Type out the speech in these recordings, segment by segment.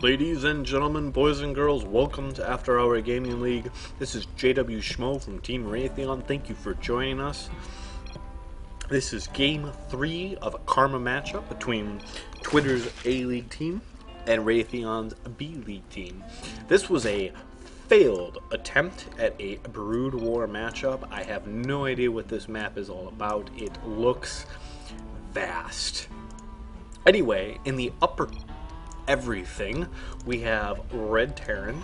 Ladies and gentlemen, boys and girls, welcome to After Hour Gaming League. This is JW Schmo from Team Raytheon. Thank you for joining us. This is Game 3 of a Karma matchup between Twitter's A-League team and Raytheon's B-League team. This was a failed attempt at a Brood War matchup. I have no idea what this map is all about. It looks vast. Anyway, in the upper everything, we have Red Terran,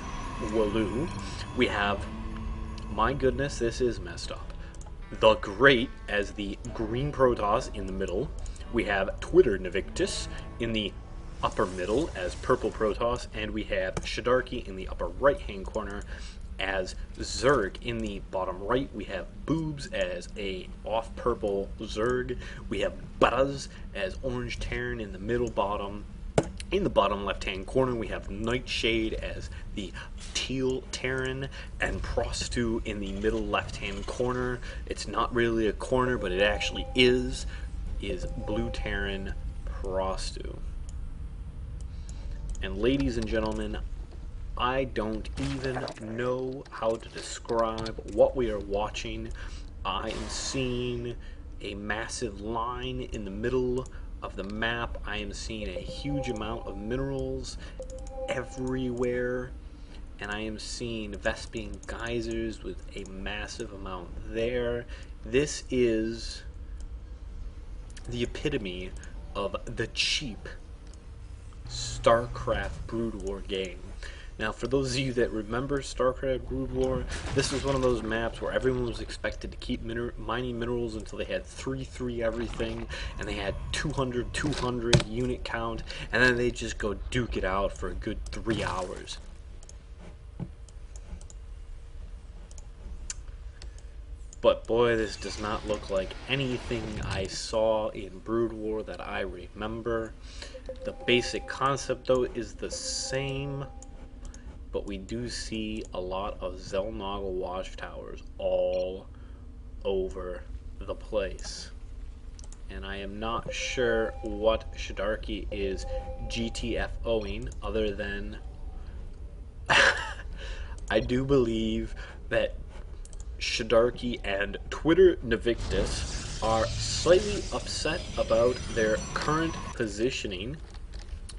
Waloo, we have, my goodness, this is messed up, The Great as the green Protoss in the middle, we have Twitter Navictus in the upper middle as purple Protoss, and we have Shidarki in the upper right hand corner as Zerg. In the bottom right we have Boobs as a off purple Zerg, we have Buzz as orange Terran in the middle bottom. In the bottom left-hand corner, we have Nightshade as the teal Terran, and Prostu in the middle left-hand corner. It's not really a corner, but it actually is blue Terran Prostu. And ladies and gentlemen, I don't even know how to describe what we are watching. I am seeing a massive line in the middle of the map. I am seeing a huge amount of minerals everywhere, and I am seeing Vespian geysers with a massive amount there. This is the epitome of the cheap StarCraft Brood War game. Now, for those of you that remember StarCraft Brood War, this was one of those maps where everyone was expected to keep mining minerals until they had 3-3 everything, and they had 200 unit count, and then they just go duke it out for a good 3 hours. But boy, this does not look like anything I saw in Brood War that I remember. The basic concept, though, is the same, but we do see a lot of Zelnoggle watchtowers all over the place. And I am not sure what Shidarki is GTFOing other than I do believe that Shidarki and Twitter Navictus are slightly upset about their current positioning.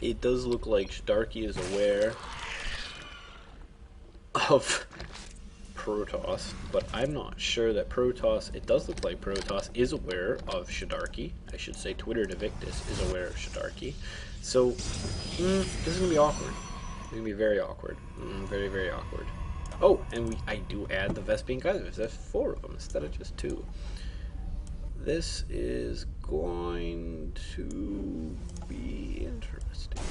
It does look like Shidarki is aware of Protoss, but I'm not sure that Protoss, it does look like Protoss is aware of Shidarki. I should say Twitter Navictus is aware of Shidarki. So, this is going to be awkward. It's going to be very awkward. Very, very awkward. Oh, and I do add the Vespian geysers. There's 4 of them instead of just 2. This is going to be interesting.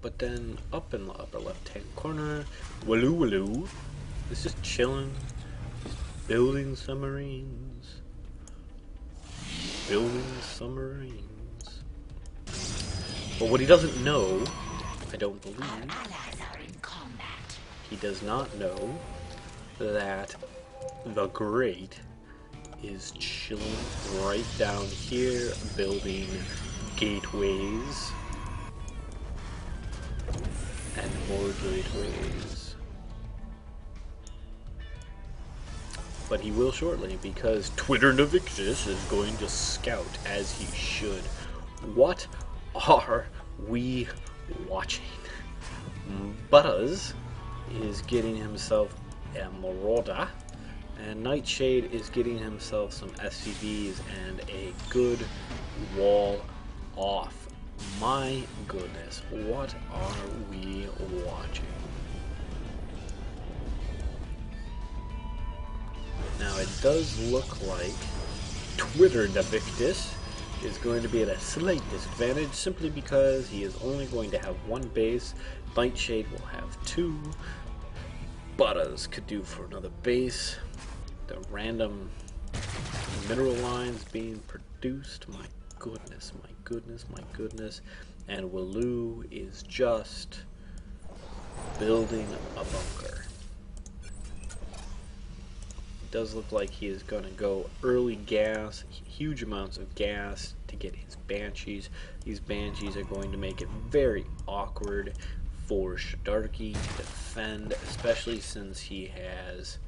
But then up in the upper left-hand corner, Waloo is just chilling, just building submarines. But what he doesn't know, I don't believe, he does not know that the Great is chilling right down here, building gateways. And more gateways. But he will shortly, because Twitter Navictus is going to scout as he should. What are we watching? Buzz is getting himself a Marauder, and Nightshade is getting himself some SCVs and a good wall off. My goodness, what are we watching? Now, it does look like Twitter Navictus is going to be at a slight disadvantage simply because he is only going to have 1 base. Nightshade will have 2. Buzz could do for another base. The random mineral lines being produced, my goodness, and Waloo is just building a bunker. It does look like he is going to go early gas, huge amounts of gas to get his Banshees. These Banshees are going to make it very awkward for Shidarki to defend, especially since he has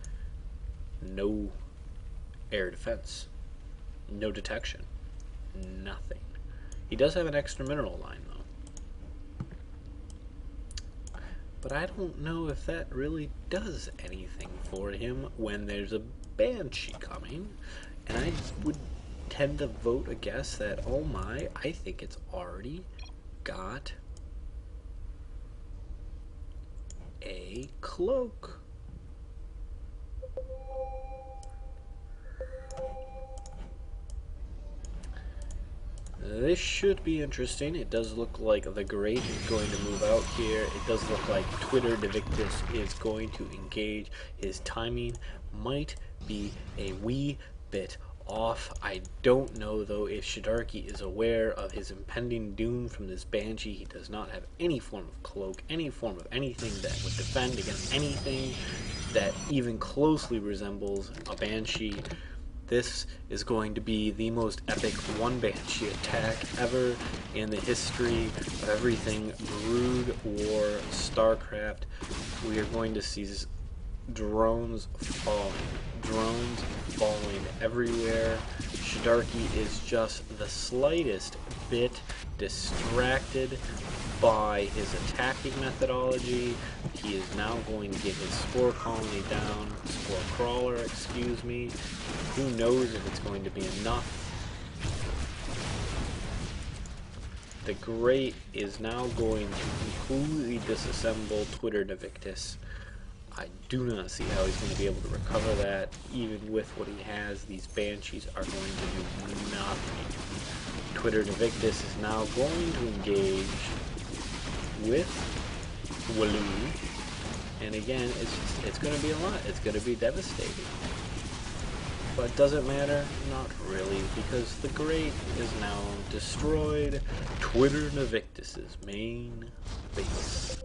no air defense, no detection, nothing. He does have an extra mineral line though, but I don't know if that really does anything for him when there's a Banshee coming, and I would tend to vote a guess that, oh my, I think it's already got a cloak. This should be interesting. It does look like the Great is going to move out here. It does look like Twitter Devictus is going to engage. His timing might be a wee bit off. I don't know though if Shidarki is aware of his impending doom from this Banshee. He does not have any form of cloak, any form of anything that would defend against anything that even closely resembles a Banshee. This is going to be the most epic one Banshee attack ever in the history of everything Brood War StarCraft. We are going to see drones falling everywhere. Shidarki is just the slightest bit distracted by his attacking methodology. He is now going to get his spore colony down, spore crawler, excuse me. Who knows if it's going to be enough. The Great is now going to completely disassemble Twitter Devictus. I do not see how he's going to be able to recover that. Even with what he has, these Banshees are going to do nothing. Twitter Devictus is now going to engage with Waloo, and again, it's going to be a lot. It's going to be devastating. But does it matter? Not really, because the Great is now destroyed. Twitter Devictus's main base.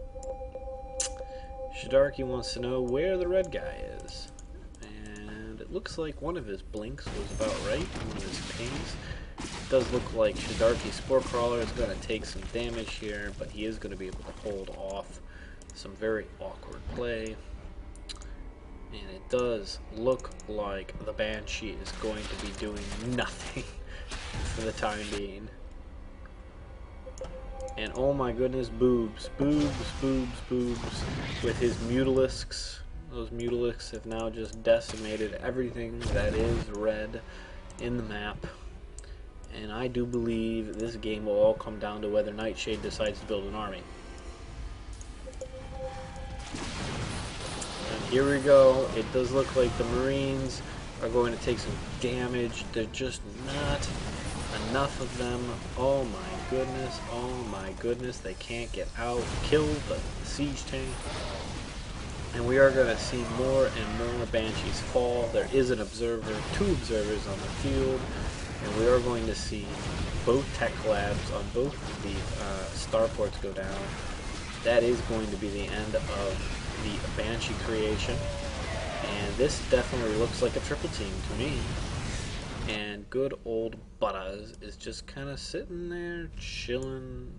Shidarki wants to know where the red guy is, and it looks like one of his blinks was about right, one of his pings. It does look like Shidarki's Spore Crawler is going to take some damage here, but he is going to be able to hold off some very awkward play. And it does look like the Banshee is going to be doing nothing for the time being. And oh my goodness, boobs with his Mutalisks. Those Mutalisks have now just decimated everything that is red in the map. And I do believe this game will all come down to whether Nightshade decides to build an army. And here we go. It does look like the Marines are going to take some damage. They're just not enough of them. Oh my goodness, they can't get out, kill the siege tank. And we are going to see more and more Banshees fall. There is an observer, 2 observers on the field, and we are going to see both tech labs on both of the starports go down. That is going to be the end of the Banshee creation, and this definitely looks like a triple team to me. And good old Butters is just kind of sitting there, chilling.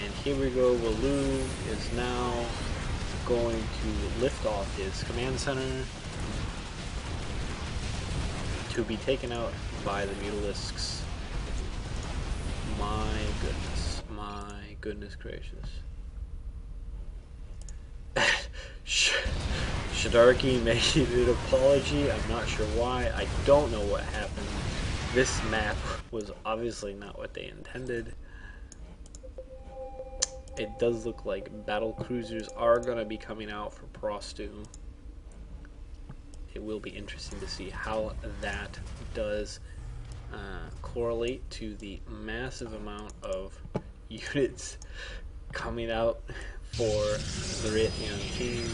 And here we go, Waloo is now going to lift off his command center to be taken out by the Mutalisks. My goodness gracious. Shidarki made an apology. I'm not sure why. I don't know what happened. This map was obviously not what they intended. It does look like battle cruisers are going to be coming out for Prostu. It will be interesting to see how that does correlate to the massive amount of units coming out for the Raytheon team.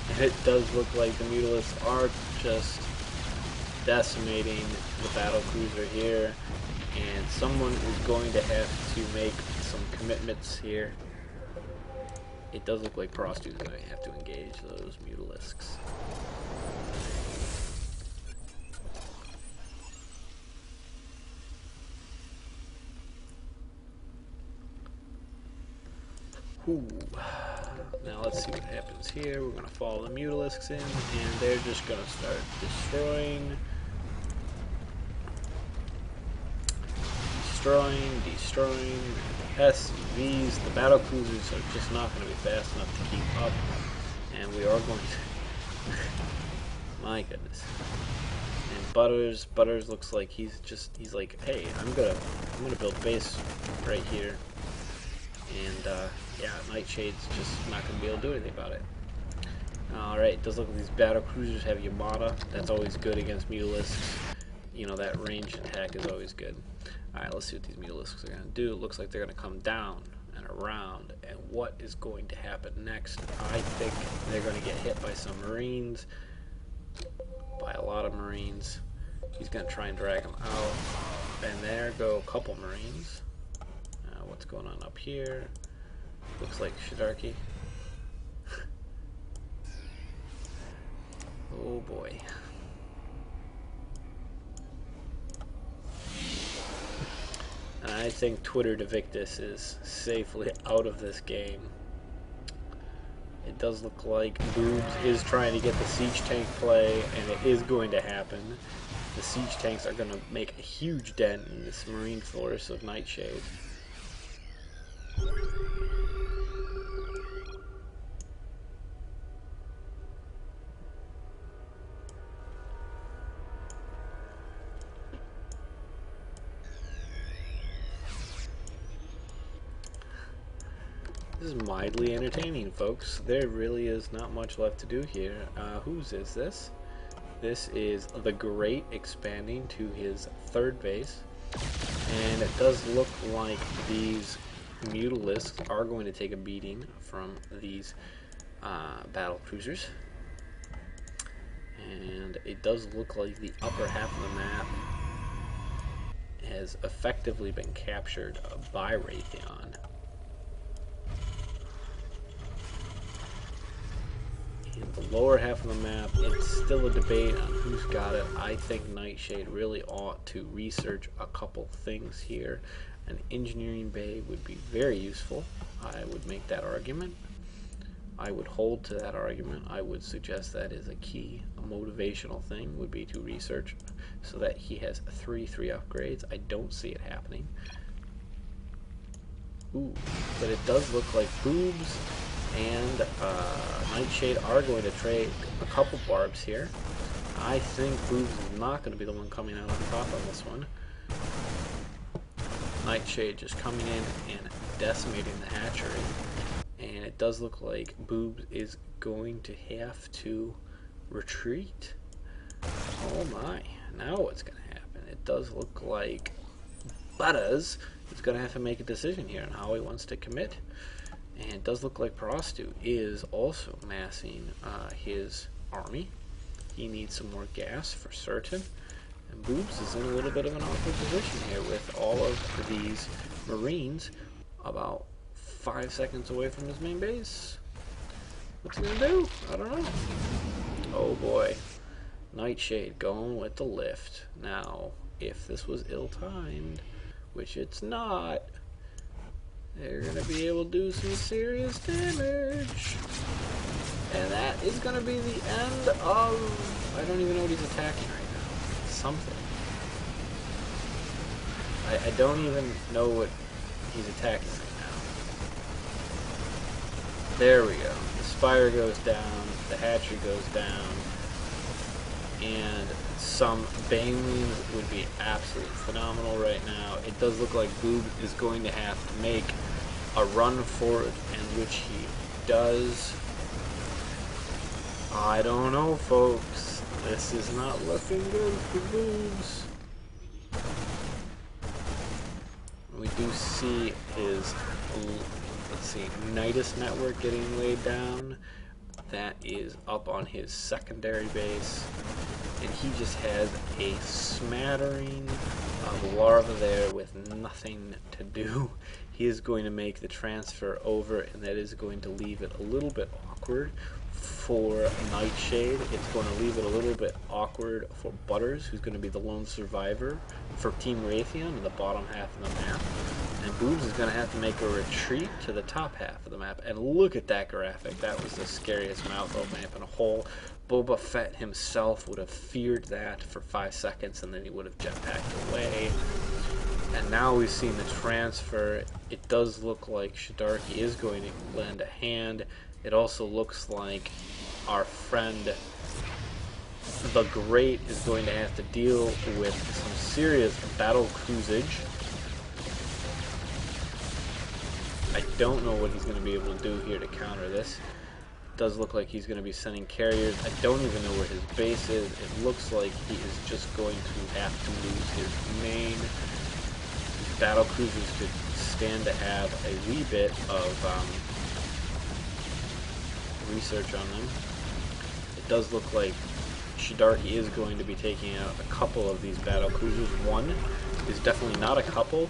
And it does look like the Mutalisks are just decimating the battle cruiser here, and someone is going to have to make some commitments here. it does look like Prostu's going to have to engage those Mutalisks. Ooh. Now let's see what happens here. We're going to follow the Mutalisks in, and they're just going to start destroying, destroying. SUVs, the battle cruisers are just not going to be fast enough to keep up, and we are going to. My goodness. And Butters looks like he's like, hey, I'm gonna build a base right here, and yeah, Nightshade's just not gonna be able to do anything about it. All right, it does look like these battle cruisers have Yamada. That's always good against Mutalisks. You know, that ranged attack is always good. Alright, let's see what these Mutalisks are going to do. It looks like they're going to come down and around. And what is going to happen next? I think they're going to get hit by some Marines. By a lot of Marines. He's going to try and drag them out. And there go a couple Marines. What's going on up here? Looks like Shidarki. Oh boy. I think Twitter Devictus is safely out of this game. It does look like Boobs is trying to get the siege tank play, and it is going to happen. The siege tanks are going to make a huge dent in this Marine force of Nightshade. This is mildly entertaining, folks. There really is not much left to do here. Whose is this? This is the Great expanding to his third base. And it does look like these Mutalisks are going to take a beating from these battle cruisers. And it does look like the upper half of the map has effectively been captured by Raytheon. In the lower half of the map, it's still a debate on who's got it. I think Nightshade really ought to research a couple things here. An engineering bay would be very useful. I would make that argument. I would hold to that argument. I would suggest that is a key, a motivational thing would be to research so that he has 3 upgrades. I don't see it happening. Ooh, but it does look like Boobs and Nightshade are going to trade a couple barbs here. I think Boobs is not going to be the one coming out on top on this one. Nightshade just coming in and decimating the hatchery. And it does look like Boobs is going to have to retreat. Oh my, now what's going to happen? It does look like Butters is going to have to make a decision here on how he wants to commit. And it does look like Prostu is also massing his army. He needs some more gas for certain. And Boobs is in a little bit of an awkward position here with all of these Marines about 5 seconds away from his main base. What's he gonna do? I don't know. Oh boy. Nightshade going with the lift. Now, if this was ill-timed, which it's not, they're going to be able to do some serious damage. And that is going to be the end of... I don't even know what he's attacking right now. Something. I don't even know what he's attacking right now. There we go. The spire goes down. The hatchery goes down. And some banelings would be absolutely phenomenal right now. It does look like Boob is going to have to make a run for it, in which he does. I don't know, folks. This is not looking good for Boobs. We do see his, let's see, Nidus network getting laid down. That is up on his secondary base. and he just has a smattering of larva there with nothing to do. He is going to make the transfer over, and that is going to leave it a little bit awkward for Nightshade. It's going to leave it a little bit awkward for Butters, who's going to be the lone survivor for Team Raytheon in the bottom half of the map. And Boobs is going to have to make a retreat to the top half of the map. And look at that graphic. That was the scariest mouth opening up in a hole. Boba Fett himself would have feared that for 5 seconds, and then he would have jetpacked away. And now we've seen the transfer. It does look like Shidarki is going to lend a hand. It also looks like our friend the Great is going to have to deal with some serious battle cruisage. I don't know what he's going to be able to do here to counter this. It does look like he's going to be sending carriers. I don't even know where his base is. It looks like he is just going to have to lose his main. These battle cruisers could stand to have a wee bit of research on them. It does look like Shidarki is going to be taking out a couple of these battle cruisers. One is definitely not a couple,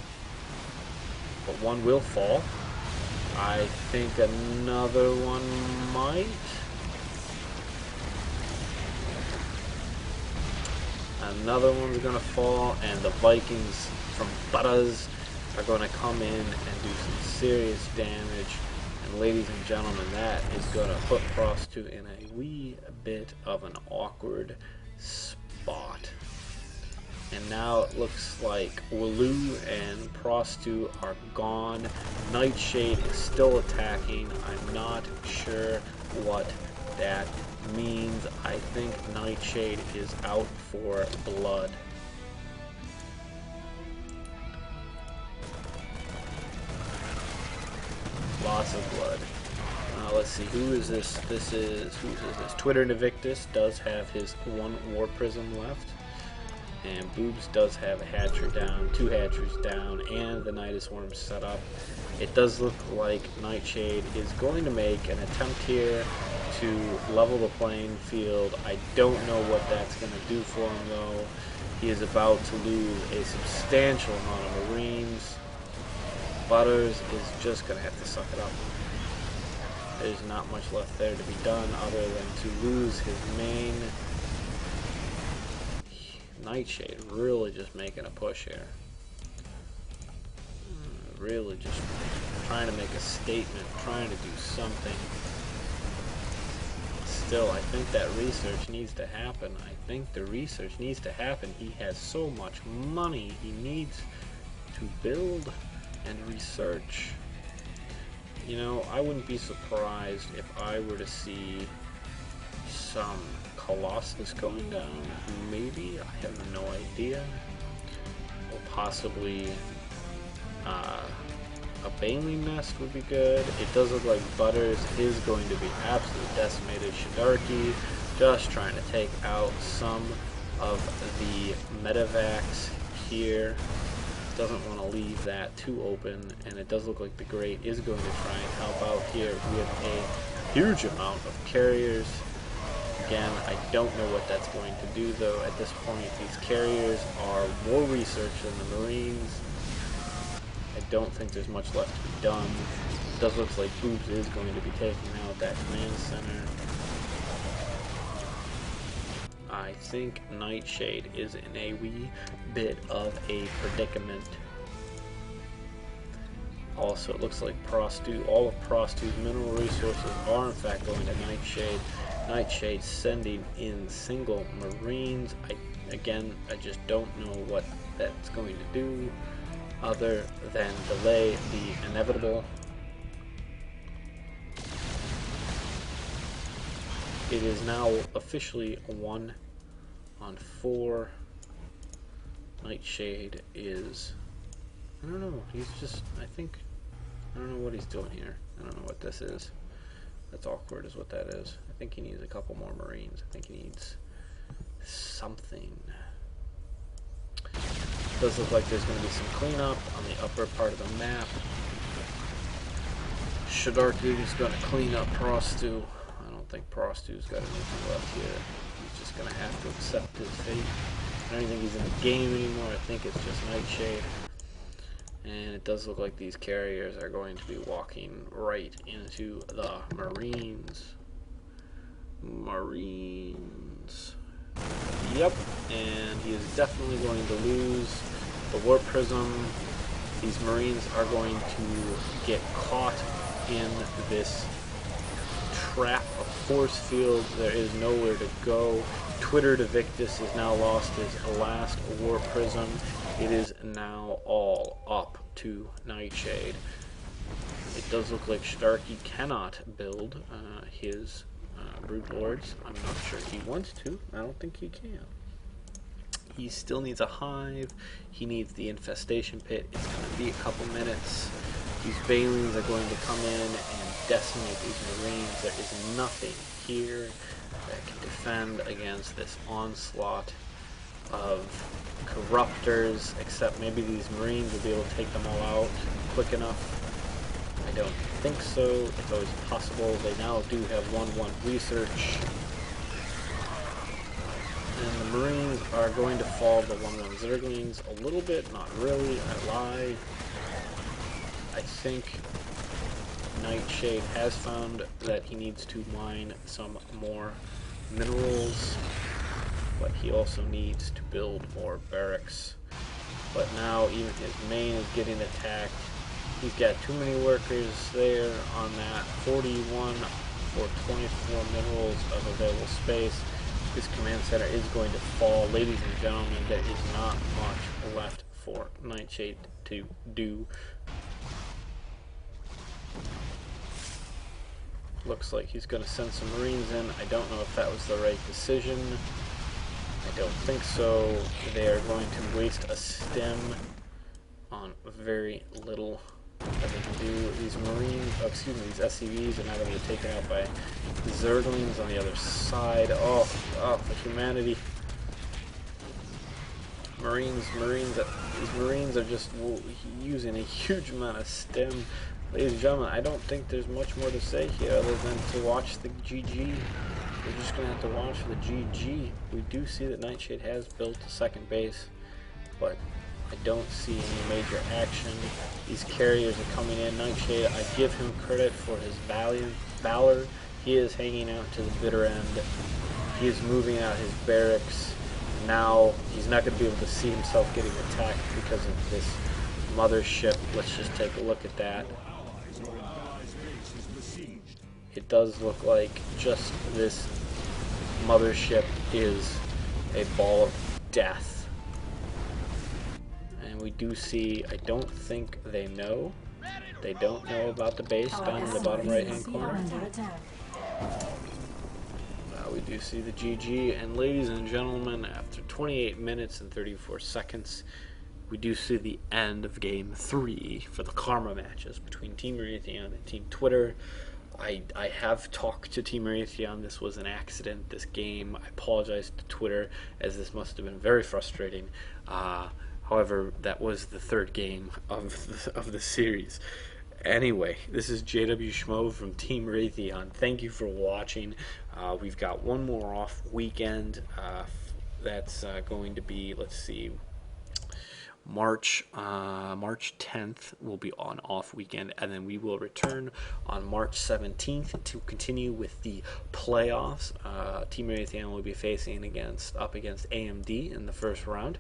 but one will fall. I think another one might. Another one's going to fall, and the Vikings from Butters are going to come in and do some serious damage. And ladies and gentlemen, that is going to put Prostu in a wee bit of an awkward spot. And now it looks like Waloo and Prostu are gone. Nightshade is still attacking. I'm not sure what that means. I think Nightshade is out for blood. Lots of blood. Let's see, who is this? Who is this? Twitter Invictus does have his one War Prism left. And Boobs does have a hatcher down, 2 hatchers down, and the Nidus Worm set up. It does look like Nightshade is going to make an attempt here to level the playing field. I don't know what that's going to do for him, though. He is about to lose a substantial amount of Marines. Butters is just going to have to suck it up. There's not much left there to be done other than to lose his main. Nightshade really just making a push here. Really just trying to make a statement, trying to do something. Still, I think that research needs to happen. I think the research needs to happen. He has so much money. He needs to build and research. You know, I wouldn't be surprised if I were to see some Colossus going down. Maybe, I have no idea. Or possibly a Baneling Nest would be good. It does look like Butters is going to be absolutely decimated. Shidarki just trying to take out some of the medevacs here. Doesn't want to leave that too open, and it does look like the Great is going to try and help out here. We have a huge amount of carriers. Again, I don't know what that's going to do, though. At this point, these carriers are more research than the Marines. I don't think there's much left to be done. It does look like Boobs is going to be taking out that command center. I think Nightshade is in a wee bit of a predicament. Also, it looks like all of Prostu's mineral resources are in fact going to Nightshade. Nightshade sending in single Marines. I just don't know what that's going to do other than delay the inevitable. It is now officially 1-on-4. Nightshade is, I don't know, he's just, I don't know what he's doing here. I don't know what this is. That's awkward is what that is. I think he needs a couple more Marines. I think he needs something. It does look like there's going to be some cleanup on the upper part of the map. Shidarki is going to clean up Prostu. I don't think Prostu's got anything left here. He's just going to have to accept his fate. I don't even think he's in the game anymore. I think it's just Nightshade. And it does look like these carriers are going to be walking right into the Marines. Yep, and he is definitely going to lose the Warp Prism. These Marines are going to get caught in this trap of force field. There is nowhere to go. Twitter to Victus has now lost his last Warp Prism. It is now all up to Nightshade. It does look like Starkey cannot build his Brood Lords. I'm not sure he wants to. I don't think he can. He still needs a hive. He needs the infestation pit. It's going to be a couple minutes. These Balings are going to come in and decimate these Marines. There is nothing here that can defend against this onslaught of corruptors, except maybe these Marines will be able to take them all out quick enough. I don't think so. It's always possible. They now do have 1-1 research. And the Marines are going to fall to 1-1 Zerglings a little bit. Not really. I lie. I think Nightshade has found that he needs to mine some more minerals, but he also needs to build more barracks. But now even his main is getting attacked. He's got too many workers there on that 41 for 24 minerals of available space. This command center is going to fall. Ladies and gentlemen, there is not much left for Nightshade to do. Looks like he's going to send some Marines in. I don't know if that was the right decision. I don't think so. They are going to waste a stem on very little that they can do. These Marines, these SCVs are now going to be taken out by Zerglings on the other side. Oh, for humanity. These Marines are just using a huge amount of stem. Ladies and gentlemen, I don't think there's much more to say here other than to watch the GG. We're just going to have to watch for the GG. We do see that Nightshade has built a second base, but I don't see any major action. These carriers are coming in. Nightshade, I give him credit for his valor. He is hanging out to the bitter end. He is moving out his barracks. Now he's not going to be able to see himself getting attacked because of this mothership. Let's just take a look at that. It does look like just this mothership is a ball of death. And we do see, I don't think they know. They don't know about the base down in the bottom right hand corner. We do see the GG, and ladies and gentlemen, after 28 minutes and 34 seconds, we do see the end of Game 3 for the Karma matches between Team Raytheon and Team Twitter. I have talked to Team Raytheon. This was an accident, this game. I apologize to Twitter, as this must have been very frustrating. However, that was the third game of the series. Anyway, this is JW Schmo from Team Raytheon. Thank you for watching. We've got one more off weekend. That's going to be, let's see, March 10th will be on off weekend, and then we will return on March 17th to continue with the playoffs. Team Raytheon will be facing up against AMD in the first round,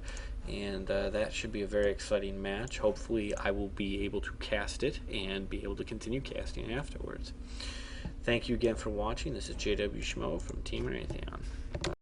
and that should be a very exciting match. Hopefully I will be able to cast it and be able to continue casting afterwards. Thank you again for watching. This is JW Schmo from Team Raytheon.